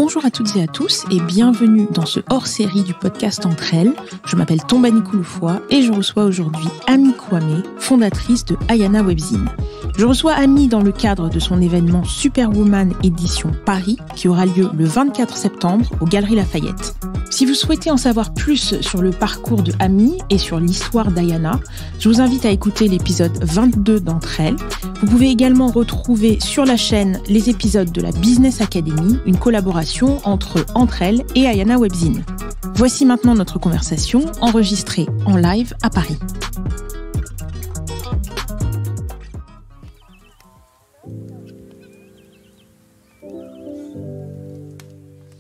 Bonjour à toutes et à tous et bienvenue dans ce hors-série du podcast Entre elles. Je m'appelle Tombani Kouloufoua et je reçois aujourd'hui Ami Kwame, fondatrice de Ayana Webzine. Je reçois Ami dans le cadre de son événement Superwoman Édition Paris qui aura lieu le 24 septembre aux Galeries Lafayette. Si vous souhaitez en savoir plus sur le parcours de Ami et sur l'histoire d'Ayana, je vous invite à écouter l'épisode 22 d'Entre elles. Vous pouvez également retrouver sur la chaîne les épisodes de la Business Academy, une collaboration entre elles et Ayana Webzine. Voici maintenant notre conversation enregistrée en live à Paris.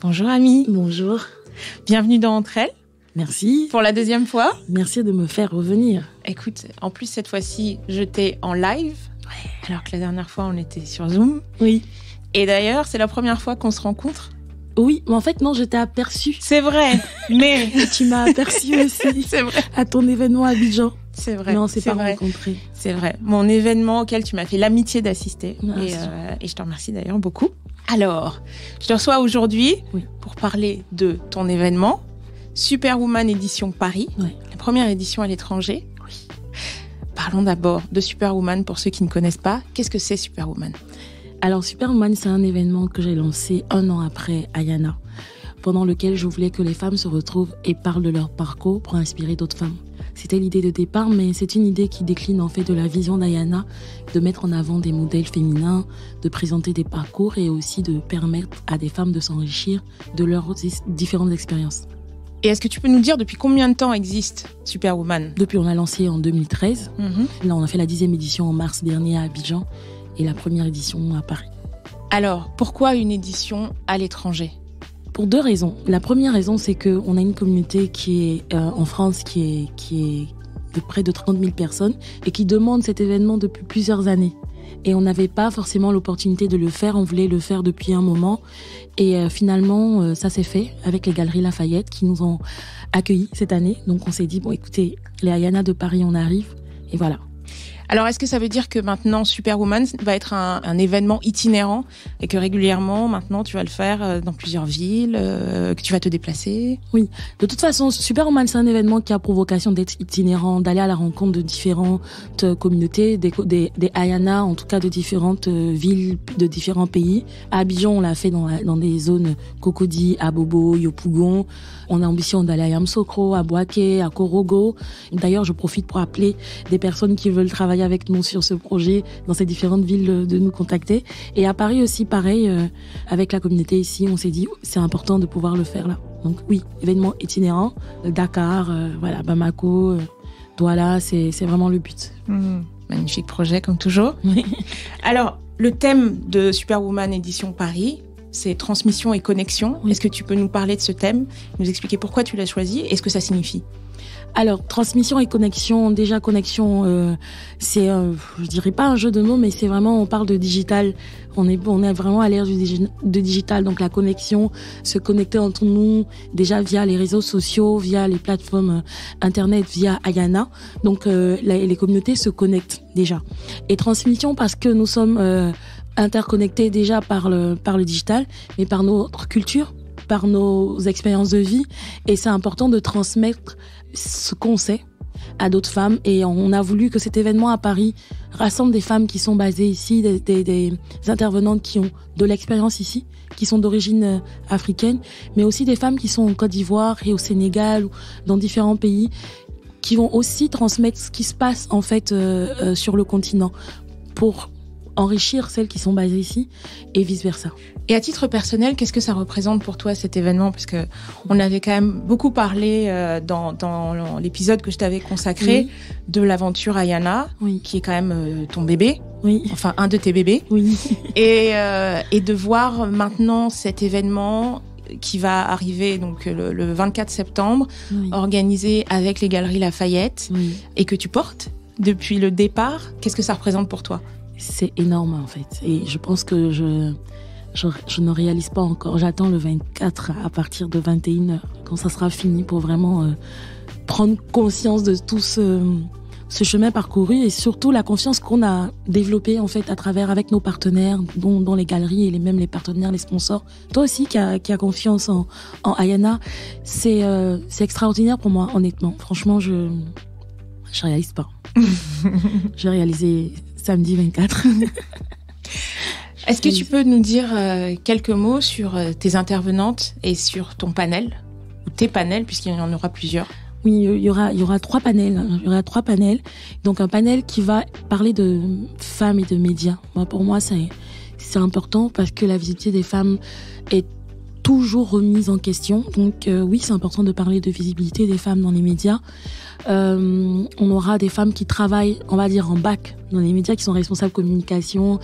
Bonjour Ami. Bonjour. Bienvenue dans Entre elles. Merci. Pour la deuxième fois. Merci de me faire revenir. Écoute, en plus cette fois-ci, je t'ai en live, alors que la dernière fois on était sur Zoom. Oui. Et d'ailleurs, c'est la première fois qu'on se rencontre. Oui, mais en fait, non, je t'ai aperçue. C'est vrai, mais... Et tu m'as aperçue aussi. C'est vrai. À ton événement à Abidjan. C'est vrai. Mais on s'est pas vrai. rencontrés. C'est vrai. Mon événement auquel tu m'as fait l'amitié d'assister. Et je te remercie d'ailleurs beaucoup. Alors, je te reçois aujourd'hui pour parler de ton événement, Superwoman Édition Paris, la première édition à l'étranger. Oui. Parlons d'abord de Superwoman pour ceux qui ne connaissent pas. Qu'est-ce que c'est Superwoman ? Alors, Superwoman, c'est un événement que j'ai lancé 1 an après Ayana, pendant lequel je voulais que les femmes se retrouvent et parlent de leur parcours pour inspirer d'autres femmes. C'était l'idée de départ, mais c'est une idée qui décline en fait de la vision d'Ayana, de mettre en avant des modèles féminins, de présenter des parcours et aussi de permettre à des femmes de s'enrichir de leurs différentes expériences. Et est-ce que tu peux nous dire depuis combien de temps existe Superwoman ? Depuis, on a lancé en 2013. Là, on a fait la 10e édition en mars dernier à Abidjan et la première édition à Paris. Alors, pourquoi une édition à l'étranger ? Pour 2 raisons. La première raison, c'est qu'on a une communauté qui est en France qui est de près de 30 000 personnes et qui demande cet événement depuis plusieurs années. Et on n'avait pas forcément l'opportunité de le faire, on voulait le faire depuis un moment. Et finalement, ça s'est fait avec les Galeries Lafayette qui nous ont accueillis cette année. Donc on s'est dit, bon écoutez, les Ayana de Paris, on arrive. Et voilà. Alors, est-ce que ça veut dire que maintenant, Superwoman va être un événement itinérant et que régulièrement, maintenant, tu vas le faire dans plusieurs villes, que tu vas te déplacer ? Oui. De toute façon, Superwoman, c'est un événement qui a pour vocation d'être itinérant, d'aller à la rencontre de différentes communautés, des Ayana, en tout cas de différentes villes, de différents pays. À Abidjan, on l'a fait dans des zones Cocody, Abobo, Yopougon. On a ambition d'aller à Yamoussoukro, à Bouaké, à Korogo. D'ailleurs, je profite pour appeler des personnes qui veulent travailler avec nous sur ce projet dans ces différentes villes de nous contacter. Et à Paris aussi, pareil, avec la communauté ici, on s'est dit c'est important de pouvoir le faire là. Donc oui, événement itinérant, Dakar, Bamako, Douala, c'est vraiment le but. Magnifique projet comme toujours. Oui. Alors, le thème de Superwoman Édition Paris, c'est transmission et connexion. Oui. Est-ce que tu peux nous parler de ce thème, nous expliquer pourquoi tu l'as choisi et ce que ça signifie ? Alors, transmission et connexion. Déjà, connexion, c'est, je dirais pas un jeu de mots, mais c'est vraiment, on parle de digital. On est vraiment à l'ère de digital. Donc, la connexion, se connecter entre nous, déjà via les réseaux sociaux, via les plateformes Internet, via Ayana. Donc, les communautés se connectent déjà. Et transmission parce que nous sommes interconnectés déjà par le digital, mais par notre culture, par nos expériences de vie. Et c'est important de transmettre ce qu'on sait à d'autres femmes. Et on a voulu que cet événement à Paris rassemble des femmes qui sont basées ici, des intervenantes qui ont de l'expérience ici, qui sont d'origine africaine, mais aussi des femmes qui sont en Côte d'Ivoire et au Sénégal ou dans différents pays, qui vont aussi transmettre ce qui se passe en fait sur le continent pour enrichir celles qui sont basées ici et vice-versa. Et à titre personnel, qu'est-ce que ça représente pour toi cet événement ? Parce que on avait quand même beaucoup parlé dans l'épisode que je t'avais consacré de l'aventure Ayana, qui est quand même ton bébé, enfin un de tes bébés. Oui. Et de voir maintenant cet événement qui va arriver donc le 24 septembre, organisé avec les Galeries Lafayette et que tu portes depuis le départ. Qu'est-ce que ça représente pour toi ? C'est énorme en fait. Et je pense que je ne réalise pas encore. J'attends le 24 à partir de 21h, quand ça sera fini, pour vraiment prendre conscience de tout ce ce chemin parcouru et surtout la confiance qu'on a développée en fait à travers avec nos partenaires, dont les galeries et même les partenaires, les sponsors. Toi aussi qui a confiance en Ayana, c'est extraordinaire pour moi, honnêtement. Franchement, je réalise pas. Je vais réaliser samedi 24. Est-ce que tu peux nous dire quelques mots sur tes intervenantes et sur ton panel, ou tes panels, puisqu'il y en aura plusieurs? Oui, il y aura 3 panels. Il y aura 3 panels. Donc un panel qui va parler de femmes et de médias. Pour moi, c'est important parce que la visibilité des femmes est toujours remise en question. Donc oui, c'est important de parler de visibilité des femmes dans les médias. On aura des femmes qui travaillent, on va dire, en bac dans les médias, qui sont responsables communication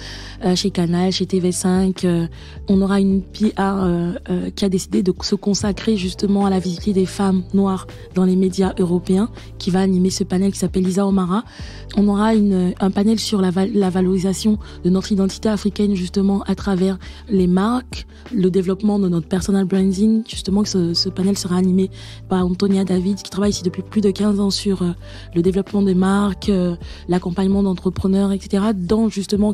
chez Canal, chez TV5. On aura une PR qui a décidé de se consacrer justement à la visibilité des femmes noires dans les médias européens, qui va animer ce panel qui s'appelle Lisa Omara. On aura un panel sur la valorisation de notre identité africaine justement à travers les marques, le développement de notre personal branding. Justement, ce panel sera animé par Antonia David, qui travaille ici depuis plus de 15 ans sur le développement des marques, l'accompagnement d'entrepreneurs, etc.,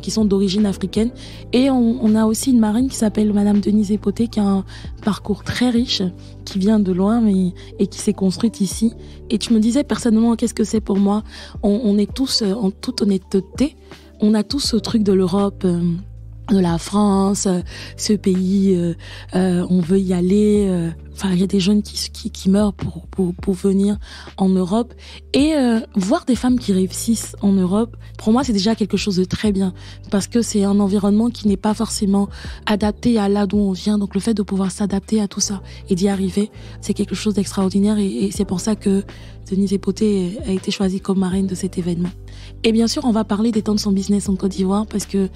qui sont d'origine africaine. Et on a aussi une marraine qui s'appelle Madame Denise Epoté, qui a un parcours très riche, qui vient de loin et qui s'est construite ici. Et tu me disais personnellement, qu'est-ce que c'est pour moi? On est tous, en toute honnêteté, on a tous ce truc de l'Europe, de la France, ce pays, on veut y aller. Enfin, il y a des jeunes qui meurent pour venir en Europe. Et voir des femmes qui réussissent en Europe, pour moi, c'est déjà quelque chose de très bien. Parce que c'est un environnement qui n'est pas forcément adapté à là d'où on vient. Donc le fait de pouvoir s'adapter à tout ça et d'y arriver, c'est quelque chose d'extraordinaire. Et c'est pour ça que Denise Epoté a été choisie comme marraine de cet événement. Et bien sûr, on va parler des temps de son business en Côte d'Ivoire parce que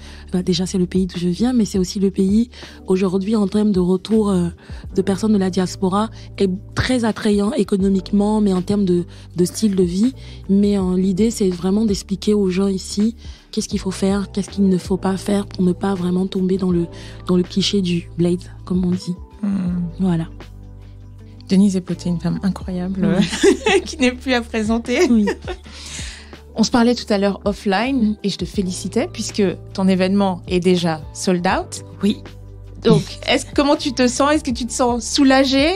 déjà, c'est le pays d'où je viens, mais c'est aussi le pays, aujourd'hui, en termes de retour de personnes de la diaspora, est très attrayant économiquement, mais en termes de style de vie. Mais l'idée, c'est vraiment d'expliquer aux gens ici qu'est-ce qu'il faut faire, qu'est-ce qu'il ne faut pas faire pour ne pas vraiment tomber dans le cliché du blade, comme on dit. Voilà. Denise Epoté, une femme incroyable qui n'est plus à présenter. Oui. On se parlait tout à l'heure offline et je te félicitais puisque ton événement est déjà sold out. Oui. Donc, comment tu te sens? Est-ce que tu te sens soulagée?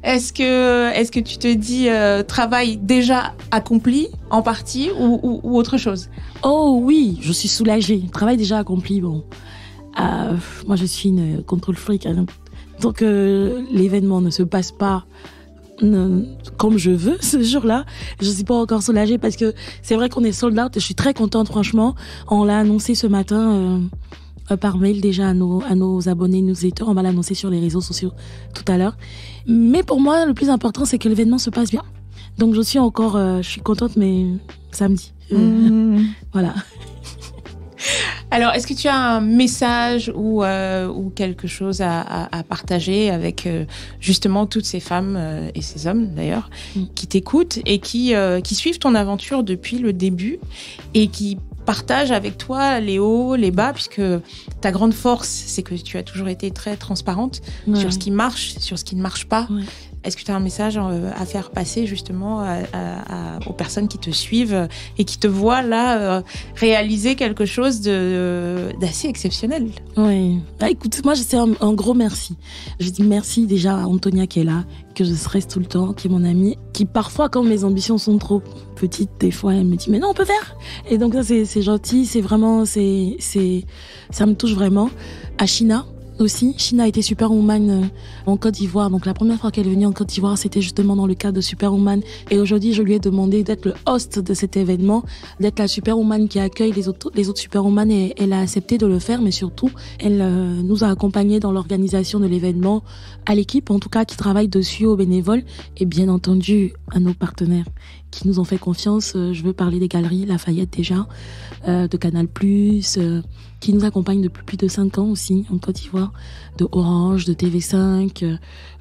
Est-ce que tu te dis travail déjà accompli en partie ou autre chose? Oh oui, je suis soulagée. Travail déjà accompli. Bon, moi je suis une contrôle freak. Hein. Donc l'événement ne se passe pas comme je veux ce jour-là. Je suis pas encore soulagée parce que c'est vrai qu'on est sold out et je suis très contente, franchement. On l'a annoncé ce matin par mail déjà à nos abonnés newsletters. On va l'annoncer sur les réseaux sociaux tout à l'heure. Mais pour moi, le plus important, c'est que l'événement se passe bien. Donc je suis contente, mais samedi. Voilà. Alors, est-ce que tu as un message ou quelque chose à partager avec justement toutes ces femmes et ces hommes d'ailleurs qui t'écoutent et qui suivent ton aventure depuis le début et qui partagent avec toi les hauts, les bas, puisque ta grande force, c'est que tu as toujours été très transparente sur ce qui marche, sur ce qui ne marche pas. Ouais. Est-ce que tu as un message à faire passer justement aux personnes qui te suivent et qui te voient là réaliser quelque chose d'assez exceptionnel? Oui. Écoute, moi, c'est un gros merci. Je dis merci déjà à Antonia qui est là, que je stresse tout le temps, qui est mon amie, qui parfois, quand mes ambitions sont trop petites, des fois, elle me dit « Mais non, on peut faire !» Et donc ça, c'est gentil, c'est vraiment, ça me touche vraiment. À China aussi. China a été Superwoman en Côte d'Ivoire. Donc la première fois qu'elle est venue en Côte d'Ivoire, c'était justement dans le cadre de Superwoman. Et aujourd'hui, je lui ai demandé d'être le host de cet événement, d'être la Superwoman qui accueille les autres Superwoman, et elle a accepté de le faire. Mais surtout, elle nous a accompagnés dans l'organisation de l'événement, à l'équipe en tout cas qui travaille dessus, aux bénévoles, et bien entendu à nos partenaires qui nous ont fait confiance. Je veux parler des galeries Lafayette déjà, de Canal+, qui nous accompagnent depuis plus de 5 ans aussi en Côte d'Ivoire, de Orange, de TV5,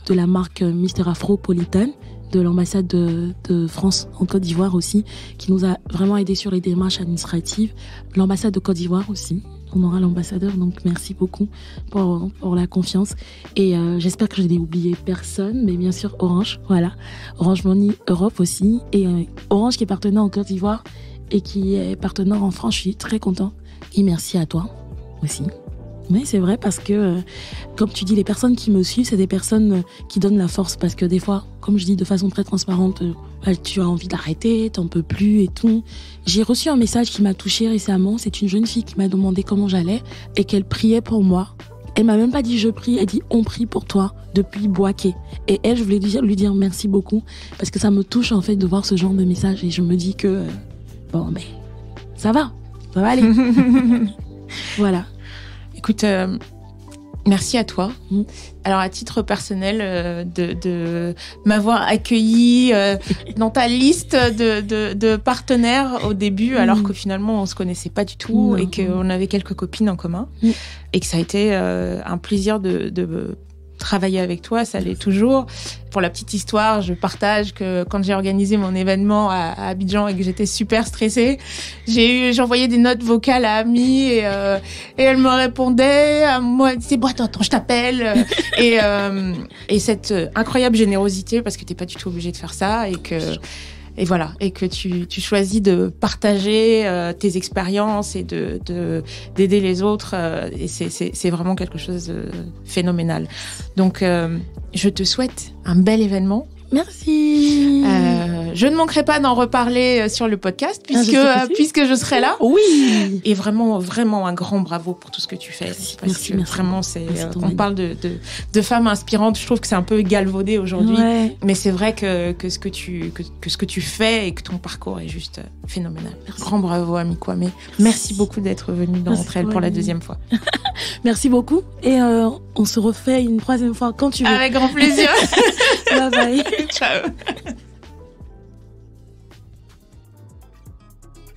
de la marque Mister Afropolitan, de l'ambassade de France en Côte d'Ivoire aussi, qui nous a vraiment aidé sur les démarches administratives, l'ambassade de Côte d'Ivoire aussi. On aura l'ambassadeur, donc merci beaucoup pour la confiance. Et j'espère que je n'ai oublié personne, mais bien sûr Orange, voilà. Orange Money Europe aussi. Et Orange qui est partenaire en Côte d'Ivoire et qui est partenaire en France. Je suis très contente. Et merci à toi aussi. Oui, c'est vrai parce que, comme tu dis, les personnes qui me suivent, c'est des personnes qui donnent la force. Parce que des fois, comme je dis de façon très transparente, tu as envie d'arrêter, t'en peux plus et tout. J'ai reçu un message qui m'a touchée récemment. C'est une jeune fille qui m'a demandé comment j'allais et qu'elle priait pour moi. Elle m'a même pas dit je prie, elle dit on prie pour toi depuis Boaké. Et elle, je voulais lui dire merci beaucoup parce que ça me touche en fait de voir ce genre de message et je me dis que bon, mais ça va aller. Voilà. Écoute, merci à toi. Alors, à titre personnel, de m'avoir accueilli dans ta liste de partenaires au début, alors que finalement, on se connaissait pas du tout et qu'on avait quelques copines en commun. Et que ça a été un plaisir de travailler avec toi, ça l'est toujours. Pour la petite histoire, je partage que quand j'ai organisé mon événement à Abidjan et que j'étais super stressée, j'envoyais des notes vocales à Ami et elle me répondait, moi, elle disait, bon, attends, je t'appelle. Et cette incroyable générosité, parce que t'es pas du tout obligé de faire ça et voilà, et que tu choisis de partager tes expériences et d'aider les autres, et c'est vraiment quelque chose de phénoménal. Donc, je te souhaite un bel événement. Merci. Je ne manquerai pas d'en reparler sur le podcast puisque je serai là. Oui. Et vraiment, vraiment un grand bravo pour tout ce que tu fais. Merci. Vraiment, on parle de femmes inspirantes. Je trouve que c'est un peu galvaudé aujourd'hui. Ouais. Mais c'est vrai que ce que tu fais et que ton parcours est juste phénoménal. Merci. Grand bravo, Ami Kwame. Merci beaucoup d'être venue dans Entre elles pour la deuxième fois. Merci beaucoup. Et on se refait une troisième fois quand tu veux. Avec grand plaisir. Bye bye. Ciao.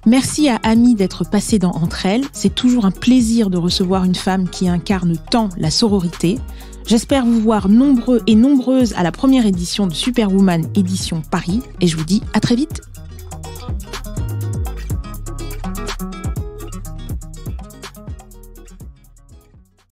Merci à Ami d'être passée dans Entre elles. C'est toujours un plaisir de recevoir une femme qui incarne tant la sororité. J'espère vous voir nombreux et nombreuses à la première édition de Superwoman édition Paris. Et je vous dis à très vite.